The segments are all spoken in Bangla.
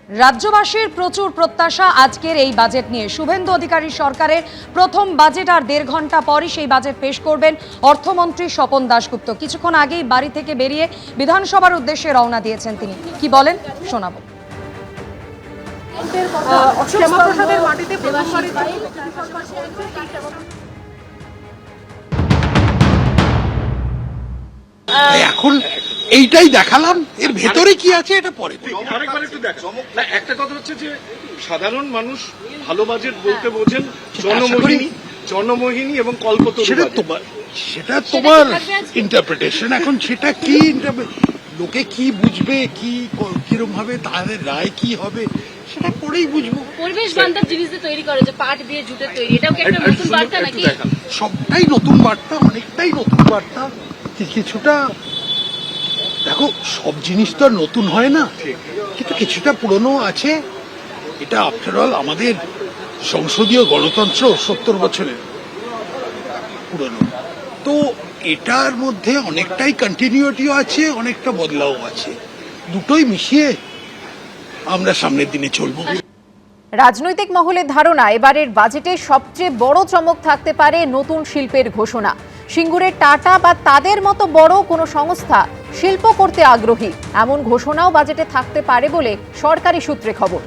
রাজ্যবাসীর প্রচুর প্রত্যাশা আজকের এই বাজেট নিয়ে। শুভেন্দু অধিকারী সরকারের প্রথম বাজেট আর 1.5 ঘন্টা পরই সেই বাজেট পেশ করবেন অর্থমন্ত্রী স্বপন দাশগুপ্ত। কিছুক্ষণ আগেই বাড়ি থেকে বেরিয়ে বিধানসভার উদ্দেশ্যে রওনা দিয়েছেন তিনি। কি বলেন শোনাবো। এখন এইটাই দেখালাম, এর ভেতরে কি আছে এটা পরে। একটা কথা হচ্ছে যে সাধারণ মানুষ ভালো বাজেট বলতে বোঝেন জনমোহিনী এবং কল্পতরু। সেটা তোমার ইন্টারপ্রিটেশন। এখন সেটা কি লোকে কি বুঝবে, কিরকম ভাবে তাদের রায় কি হবে সেটা পরেই বুঝবো। পরিবেশ বান্ধব জিনিস তৈরি করে, যে পাট দিয়ে জুটের তৈরি, এটাও কি একটা নতুন বার্তা নাকি? সবটাই নতুন বার্তা, অনেকটাই নতুন বার্তা। কিছুটা দেখো, সব জিনিস তো আর নতুন হয় না, কিন্তু কিছুটা পুরনো আছে। এটা আফটার অল আমাদের সংসদীয় গণতন্ত্র 70 বছরের পুরনো, তো এটার মধ্যে অনেকটাই কন্টিনিউটিও আছে, অনেকটা বদলাও আছে। দুটোই মিশিয়ে আমরা সামনের দিনে চলবো। রাজনৈতিক মহলের ধারণা, এবারের বাজেটে সবচেয়ে বড় চমক থাকতে পারে নতুন শিল্পের ঘোষণা। সিঙ্গুরের টাটা বা তাদের মতো বড় কোনো সংস্থা শিল্প করতে আগ্রহী, এমন ঘোষণাও বাজেটে থাকতে পারে বলে সরকারি সূত্রে খবর।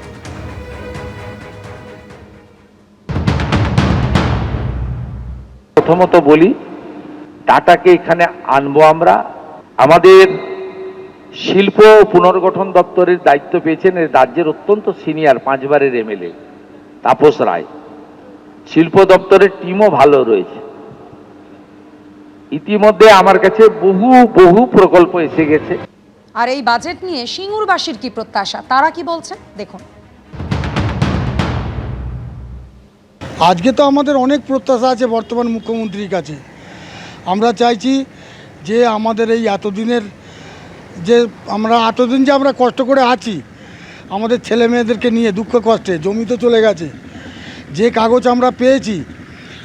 প্রথমত বলি, টাটাকে এখানে আনবো আমরা। আমাদের শিল্প পুনর্গঠন দপ্তরের দায়িত্ব পেয়েছেন রাজ্যের অত্যন্ত সিনিয়র 5 বারের এমএলএ তাপস রায়। শিল্প দপ্তরের টিমও ভালো রয়েছে। ইতিমধ্যে আমার কাছে বহু প্রকল্প এসে গেছে। আর এই বাজেট নিয়ে সিঙ্গুরবাসীর কি প্রত্যাশা, তারা কি বলছেন দেখুন। আজকে তো আমাদের অনেক প্রত্যাশা আছে বর্তমান মুখ্যমন্ত্রীর কাছে। আমরা চাইছি যে আমাদের এই এতদিনের যে এতদিন যে আমরা কষ্ট করে আছি, আমাদের ছেলে মেয়েদেরকে নিয়ে দুঃখ কষ্টে, জমি তো চলে গেছে, যে কাগজ আমরা পেয়েছি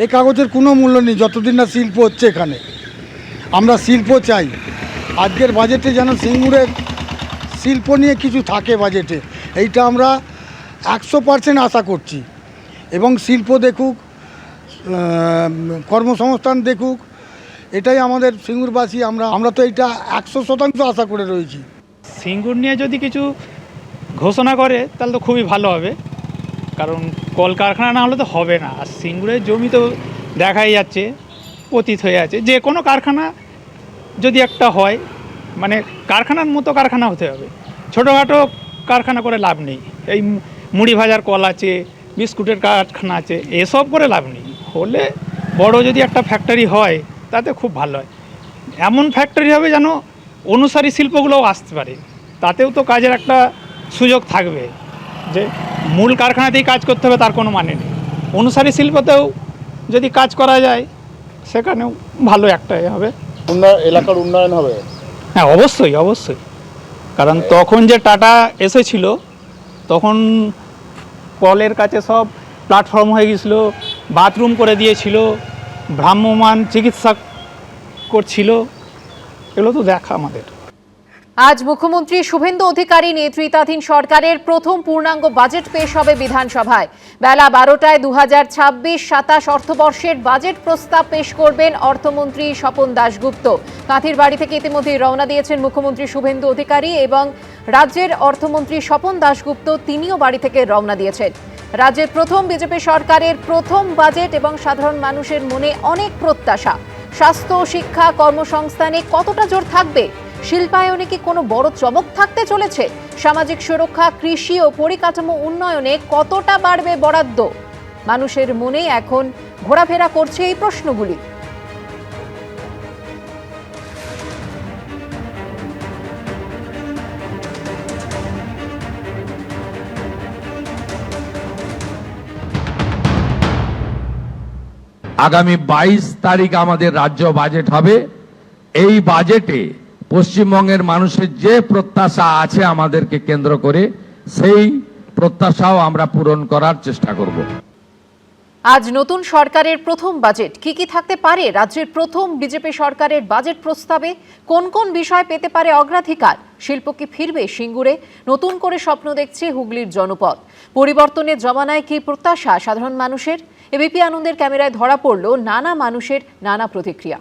এই কাগজের কোনো মূল্য নেই যতদিন না শিল্প হচ্ছে এখানে। আমরা শিল্প চাই। আজকের বাজেটে যেন সিঙ্গুরের শিল্প নিয়ে কিছু থাকে বাজেটে, এইটা আমরা 100% আশা করছি। এবং শিল্প দেখুক, কর্মসংস্থান দেখুক, এটাই আমাদের সিঙ্গুরবাসী। আমরা তো এইটা 100% আশা করে রয়েছি। সিঙ্গুর নিয়ে যদি কিছু ঘোষণা করে তাহলে তো খুবই ভালো হবে, কারণ কলকারখানা না হলে তো হবে না। আর সিঙ্গুরের জমি তো দেখাই যাচ্ছে পতিত হয়ে আছে। যে কোনো কারখানা যদি একটা হয়, মানে কারখানার মতো কারখানা হতে হবে। ছোটোখাটো কারখানা করে লাভ নেই। এই মুড়ি ভাজার কল আছে, বিস্কুটের কারখানা আছে, এসব করে লাভ নেই। হলে বড় যদি একটা ফ্যাক্টরি হয় তাতে খুব ভালো হয়। এমন ফ্যাক্টরি হবে যেন অনুসারী শিল্পগুলোও আসতে পারে, তাতেও তো কাজের একটা সুযোগ থাকবে। যে মূল কারখানাতেই কাজ করতে হবে তার কোনো মানে নেই। অনুসারী শিল্পতেও যদি কাজ করা যায় সেখানেও ভালো একটা হবে, এলাকার উন্নয়ন হবে। হ্যাঁ, অবশ্যই অবশ্যই। কারণ তখন যে টাটা এসেছিল তখন কলের কাছে সব প্ল্যাটফর্ম হয়ে গেছিলো, বাথরুম করে দিয়েছিল, ভ্রাম্যমাণ চিকিৎসা করছিল, এগুলো তো দেখা আমাদের। আজ মুখ্যমন্ত্রী শুভেন্দু অধিকারী নেতৃত্বাধীন সরকারের প্রথম পূর্ণাঙ্গ বাজেট পেশ হবে বিধানসভায়। বেলা 12টায় 2026-27 অর্থবর্ষের বাজেট প্রস্তাব পেশ করবেন অর্থমন্ত্রী স্বপন দাশগুপ্ত। কাঁথির বাড়ি থেকে ইতিমধ্যে রওনা দিয়েছেন মুখ্যমন্ত্রী শুভেন্দু অধিকারী এবং রাজ্যের অর্থমন্ত্রী স্বপন দাশগুপ্ত তিনিও বাড়ি থেকে রওনা দিয়েছেন। রাজ্যের প্রথম বিজেপি সরকারের প্রথম বাজেট এবং সাধারণ মানুষের মনে অনেক প্রত্যাশা। স্বাস্থ্য, শিক্ষা, কর্মসংস্থানে কতটা জোর থাকবে? শিল্পায়নে কি কোনো বড় চমক থাকতে চলেছে? সামাজিক সুরক্ষা, কৃষি ও পরিকাঠামো উন্নয়নে কতটা বাড়বে বরাদ্দ? মানুষের মনে এখন ঘোরাফেরা করছে এই প্রশ্নগুলি। আগামী 22 তারিখ আমাদের রাজ্য বাজেট হবে। এই বাজেটে পশ্চিমবঙ্গের মানুষের যে প্রত্যাশা আছে আমাদেরকে কেন্দ্র করে, সেই প্রত্যাশাও আমরা পূরণ করার চেষ্টা করব। আজ নতুন সরকারের প্রথম বাজেট কি কি থাকতে পারে রাজ্যের প্রথম বিজেপি সরকারের বাজেট প্রস্তাবে? কোন কোন বিষয় পেতে পারে অগ্রাধিকার? শিল্প কি ফিরবে সিঙ্গুরে? নতুন করে স্বপ্ন দেখছে হুগলির জনপদ। পরিবর্তনের জমানায় কি প্রত্যাশা সাধারণ মানুষের? এবিপি আনন্দের ক্যামেরায় ধরা পড়ল নানা মানুষের নানা প্রতিক্রিয়া।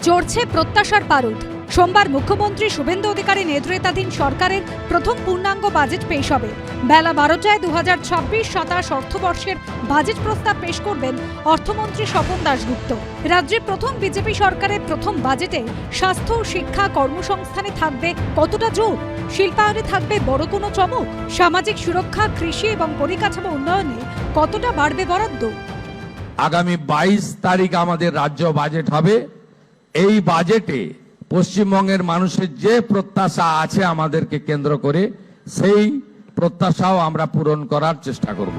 চড়ছে প্রত্যাশার পারদ। সোমবার মুখ্যমন্ত্রী শুভেন্দু অধিকারী নেতৃত্বাধীন সরকারের প্রথম পূর্ণাঙ্গ বাজেট পেশ হবে। বেলা 12টায় 2026-27 অর্থবর্ষের বাজেট প্রস্তাব পেশ করবেন অর্থমন্ত্রী স্বপন দাশগুপ্ত। রাজ্যে প্রথম বিজেপি সরকারের প্রথম বাজেটে স্বাস্থ্য, শিক্ষা, কর্মসংস্থানে থাকবে কতটা জোর? শিল্পায়নে থাকবে বড় কোনো চমক? সামাজিক সুরক্ষা, কৃষি এবং পরিকাঠামো উন্নয়নে কতটা বাড়বে বরাদ্দ? আগামী 22 তারিখ আমাদের রাজ্য বাজেট হবে। এই বাজেটে পশ্চিমবঙ্গের মানুষের যে প্রত্যাশা আছে আমাদেরকে কেন্দ্র করে, সেই প্রত্যাশাও আমরা পূরণ করার চেষ্টা করব।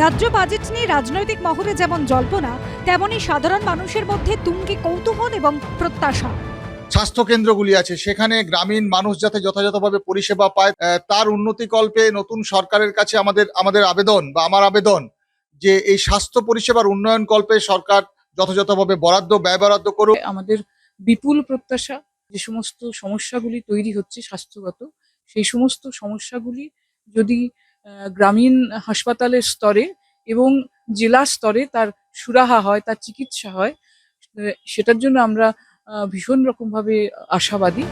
রাজ্য বাজেট নিয়ে রাজনৈতিক মহলে যেমন জল্পনা, তেমনি সাধারণ মানুষের মধ্যে তুঙ্গে কৌতূহল এবং প্রত্যাশা। স্বাস্থ্য কেন্দ্রগুলি আছে, সেখানে গ্রামীণ মানুষ যাতে যথাযথভাবে পরিষেবা পায়, তার উন্নতিকল্পে নতুন সরকারের কাছে আমাদের আবেদন বা আমার আবেদন যে এই স্বাস্থ্য পরিষেবার উন্নয়ন কল্পে সরকার যথাযথভাবে ব্যয় বরাদ্দ করুক। আমাদের বিপুল প্রত্যাশা, যে সমস্ত সমস্যাগুলি তৈরি হচ্ছে স্বাস্থ্যগত, সেই সমস্ত সমস্যাগুলি যদি গ্রামীণ হাসপাতালের স্তরে এবং জেলা স্তরে তার সুরাহা হয়, তার চিকিৎসা হয়, সেটার জন্য আমরা ভীষণ রকমভাবে আশাবাদী।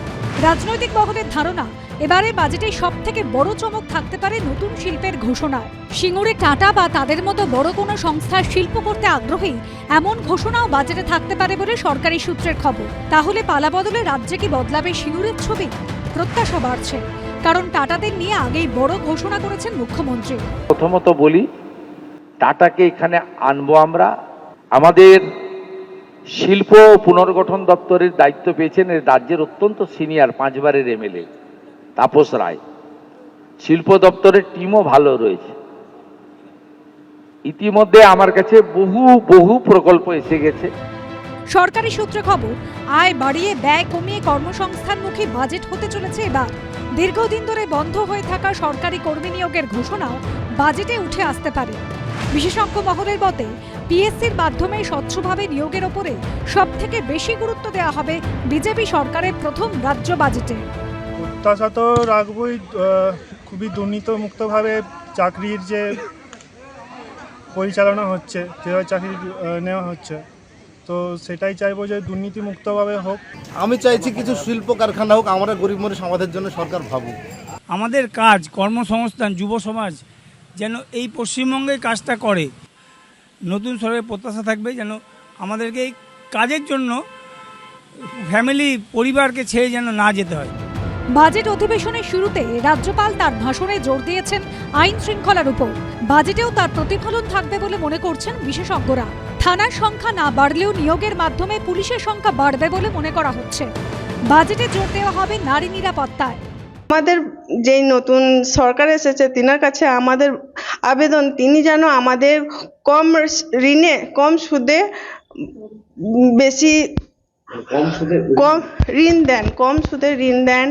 রাজনৈতিক মহলের ধারণা, এবারে বাজেটে সব থেকে বড় চমক থাকতে পারে নতুন শিল্পের ঘোষণায়। সিঙ্গুরে টাটা বা তাদের মতো বড় কোনো সংস্থার শিল্প করতে আগ্রহী এমন ঘোষণাও বাজেটে থাকতে পারে বলে সরকারি সূত্রের খবর। তাহলে পালা বদলে রাজ্যে কি বদলাবে সিঙ্গুরের ছবি? প্রত্যাশা বাড়ছে, কারণ টাটাদের নিয়ে আগেই বড় ঘোষণা করেছেন মুখ্যমন্ত্রী। প্রথমত বলি, টাটাকে এখানে আনবো আমরা। আমাদের শিল্প পুনর্গঠন দপ্তরের দায়িত্ব পেয়েছেন এই রাজ্যের অত্যন্ত সিনিয়র 5 বারের এমএলএ তাপস রায়। শিল্প দপ্তরের টিমও ভালো রয়েছে। ইতিমধ্যে আমার কাছে বহু প্রকল্প এসে গেছে। সরকারি সূত্রে খবর, আয় বাড়িয়ে ব্যয় কমিয়ে কর্মসংস্থানমুখী বাজেট হতে চলেছে এবার। দীর্ঘদিন ধরে বন্ধ হয়ে থাকা সরকারি কর্মী নিয়োগের ঘোষণাও বাজেটে উঠে আসতে পারে। বিশেষজ্ঞ মহলের মতে, পিএসসির মাধ্যমে স্বচ্ছভাবে নিয়োগের ওপরে সব থেকে বেশি গুরুত্ব দেওয়া হবে বিজেপি সরকারের প্রথম রাজ্য বাজেটে। প্রত্যাশা তো রাখবই, খুবই দুর্নীতিমুক্তভাবে চাকরির যে পরিচালনা হচ্ছে, যেভাবে চাকরি নেওয়া হচ্ছে, তো সেটাই চাইবো যে দুর্নীতিমুক্তভাবে হোক। আমি চাইছি কিছু শিল্প কারখানা হোক, আমরা গরিব মানুষ, আমাদের জন্য সরকার ভাবুক। আমাদের কাজ, কর্মসংস্থান, যুব সমাজ যেন এই পশ্চিমবঙ্গে কাজটা করে। নতুন সরকারের প্রত্যাশা থাকবে যেন আমাদেরকে এই কাজের জন্য ফ্যামিলি, পরিবারকে ছেড়ে যেন না যেতে হয়। বাজেট অধিবেশনের শুরুতে রাজ্যপাল তার ভাষণে জোর দিয়েছেন আইন শৃঙ্খলার উপর। বাজেটেও তার প্রতিফলন থাকবে বলে মনে করছেন বিশেষজ্ঞরা। থানার সংখ্যা না বাড়লেও নিয়োগের মাধ্যমে পুলিশের সংখ্যা বাড়বে বলে মনে করা হচ্ছে। বাজেটে জোর দেওয়া হবে নারী নিরাপত্তায়। আমাদের যে নতুন সরকার এসেছে, তিনার কাছে আমাদের আবেদন, তিনি যেন আমাদের কম ঋণে, কম সুদে ঋণ দেন।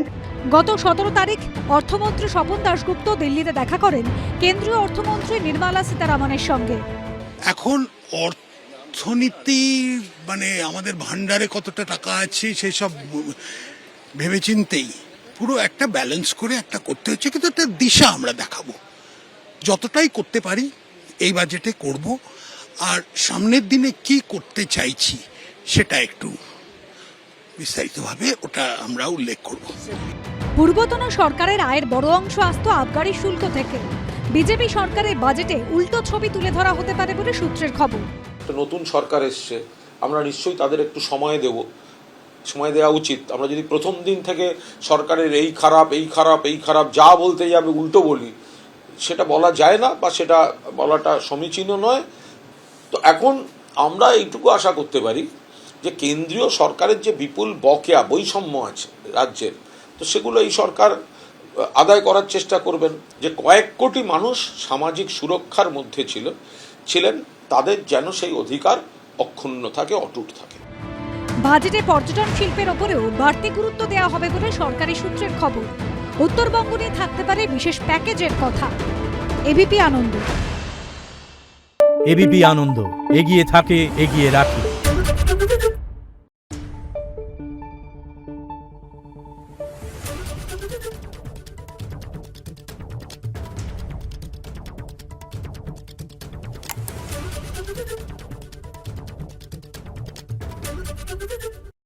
গত 17 তারিখ অর্থমন্ত্রী স্বপন দাশগুপ্ত দিল্লিতে দেখা করেন কেন্দ্রীয় অর্থমন্ত্রী নির্মলা সীতারামনের সঙ্গে। এখন অর্থনীতি আমাদের ভান্ডারে কতটা টাকা আছে সেই সব ভেবেচিন্তেই পুরো একটা ব্যালেন্স করে একটা করতে হচ্ছে, কিন্তু একটা দিশা আমরা দেখাবো। যতটাই করতে পারি এই বাজেটে করব, আর সামনের দিনে কি করতে চাইছি সেটা একটু বিস্তারিতভাবে ওটা আমরা উল্লেখ করব। পূর্বতন সরকারের আয়ের বড় অংশ আসত আবগারি শুল্ক থেকে। বিজেপি সরকারের বাজেটে উল্টো ছবি তুলে ধরা হতে পারে বলে সূত্রের খবর। নতুন সরকার এসছে, আমরা নিশ্চয়ই তাদের একটু সময় দেওয়া উচিত। আমরা যদি প্রথম দিন থেকে সরকারের এই খারাপ যা বলতে যাবে উল্টো বলি, সেটা বলা যায় না বা সেটা বলাটা সমীচীন নয়। তো এখন আমরা এইটুকু আশা করতে পারি যে কেন্দ্রীয় সরকারের যে বিপুল বকেয়া বৈষম্য আছে রাজ্যের, তো সেগুলো এই সরকার আদায় করার চেষ্টা করবেন। যে কয়েক কোটি মানুষ সামাজিক সুরক্ষার মধ্যে ছিলেন, তাদের যেন সেই অধিকার অক্ষুণ্ণ থাকে, অটুট থাকে। বাজেটে পর্যটন শিল্পের ওপরেও বাড়তি গুরুত্ব দেওয়া হবে বলে সরকারি সূত্রের খবর। উত্তরবঙ্গ নিয়ে থাকতে পারে বিশেষ প্যাকেজের কথা। এবিপি আনন্দ। এবিপি আনন্দ, এগিয়ে থাকে, এগিয়ে রাখে। Thank you.